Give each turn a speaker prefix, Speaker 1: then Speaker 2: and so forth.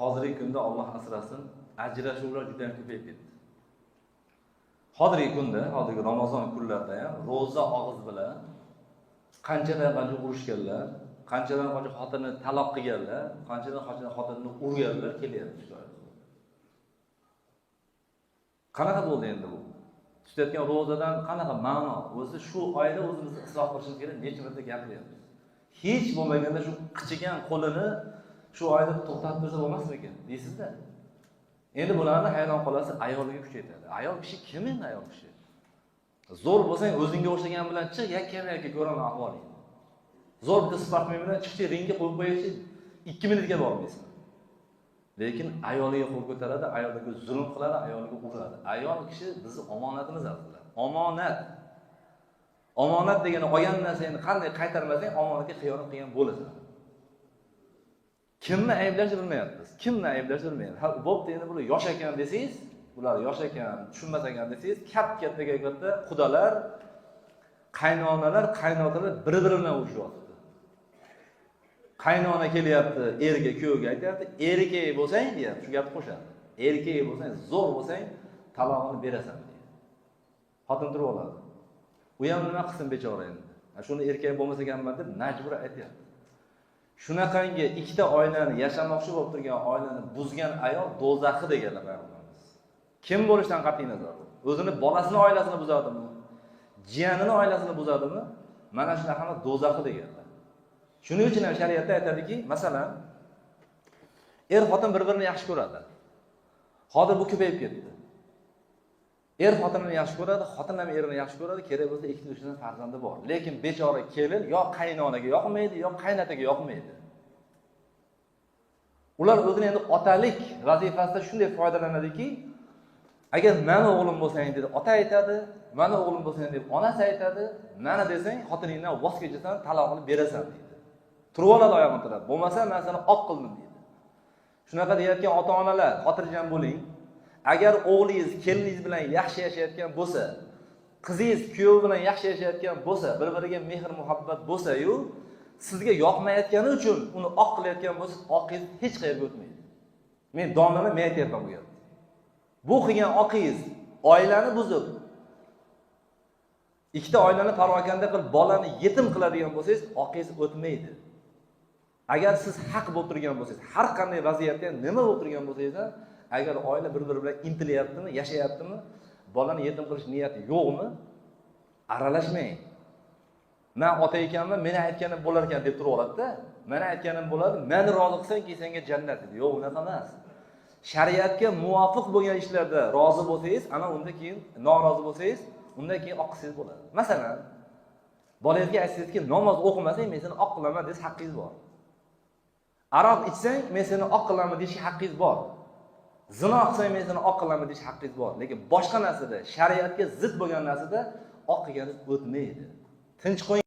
Speaker 1: Hozirgi kunda Alloh asrasin, ajrashuvlar juda ham ko'payib ketdi. Hozirgi kunda, hozirgi Ramazon kunlarida ham roza og'iz bilan qanchadan qancha urushganlar, qanchadan qancha xotinni taloq qilganlar, qanchadan qancha xotinni urganlar kelyapti. Qanaqa bo'ldi endi bu? Tutayotgan rozadan qanaqa ma'no? O'zi shu oyda o'zimizni isloh qilishimiz kerak, necha marta gapiryapmiz. Hech bo'lmaganda shu qichigan qo'lini shu oyda to'xtatib tursa bo'lmasmikan deysizda. Endi bularni hayron qolasiz, ayolga kuchaytiradi. Ayol kishi kim endi ayol kishi? Zo'r bo'lsang o'zingga o'xshagan bilan chiq, yakka-yakka ko'raman ahvoling. Zo'r bitta sportmen bilan chiqchi ringga qo'yib qo'yishi 2 minutga bormaysan. Lekin ayoliga qo'l ko'taradi, ayolga zulm qiladi, ayoliga uradi. Ayol kishi bizning omonatimiz azizlar. Omonat. Omonat degani olgan narsani qanday qaytarmasang, omonatga xiyonat qilgan bo'lasan. Kimni ayblashni bilmayapmiz. Kimni ayblashni bilmayapmiz. Ha, bo'pti endi bular yosh ekan desangiz, bular yosh ekan, tushunmas ekan desangiz, kattaga katta xudolar, qaynonalar, qaynotalar bir-biri bilan urushyapti. Qaynona kelyapti, erga, kuyovga aytayapti, erkak bo'lsang deyapti, shu gapni qo'shadi. Erkak bo'lsang, zo'r bo'lsang, talog'ini berasan deydi. Xotin turib oladi. U ham nima qilsin bechora endi. Shuni erkak bo'lmasa ekanman deb majbur aytayapti. Shunaqangi ikkita oilani yashamoqchi bo'lib turgan oilani buzgan ayol do'zaxi deganlar payg'ambarimiz. Kim bo'lishdan qat'iy nazar, o'zini bolasini oilasini buzadimi? Jiyanini oilasini buzadimi? Mana shunaqani do'zaxi deganlar. Shuning uchun ham shariatda aytadiki, masalan, er xotin bir-birini yaxshi ko'radi. Hozir bu ko'payib ketdi. Er xotinini yaxshi ko'radi, xotin ham erini yaxshi ko'radi, kerak bo'lsa ikkita uchdan farzandi bor. Lekin bechora kelin yo qaynonaga yoqmaydi, yo qaynataga yoqmaydi. Ular o'zini endi otalik vazifasida shunday foydalanadiki, agar meni o'g'lim bo'lsang dedi, ota aytadi, meni o'g'lim bo'lsang deb onasi aytadi, meni desang xotiningdan voz kechasan, taloqini berasan deydi. Turib oladi oyog'ini tirab. Bo'lmasa men seni oq qildim deydi. Shunaqa deyotgan ota-onalar, xotirjam bo'ling. Agar o'g'lingiz, keliningiz bilan yaxshi yashayotgan bo'lsa, qizingiz kuyov bilan yaxshi yashayotgan bo'lsa, bir-biriga mehr muhabbat bo'lsa-yu, sizga yoqmayotgani uchun uni oq qilayotgan bo'lsa, oqingiz hech qayerga o'tmaydi. Men domlani men aytayapman bu gapni. Bu qilgan oqingiz oilani buzib, ikkita oilani parokanda qilib, bolani yetim qiladigan bo'lsangiz, oqingiz o'tmaydi. Agar siz haq bo'lib turgan bo'lsangiz, har qanday vaziyatda nima bo'lib turgan bo'lsangiz, agar oila bir-biri bilan intilyaptimi, yashayaptimi, bolani yetim qilish niyati yo'qmi, aralashmang. Men ota ekanman, meni aytganim bo'lar ekan deb turib oladi-da. Meni aytganim bo'ladi, meni rozi qilsang, senga jannat dedi. Yo'q, unaqa emas. Shariatga muvofiq bo'lgan ishlarda rozi bo'lsangiz, ana unda keyin norozi bo'lsangiz, undan keyin oq qilsangiz bo'ladi. Masalan, bolangizga aytsangizki, namoz o'qimasang, men seni oq qilaman deb haqqingiz bor. Aroq ichsang, men seni oq qilaman deyish haqqingiz bor. Zino qilsang, men seni oq qilaman deyish haqqingiz bor. Lekin boshqa narsada, shariatga zid bo'lgan narsada oq qilganingiz o'tmaydi. Tinch qo'ying.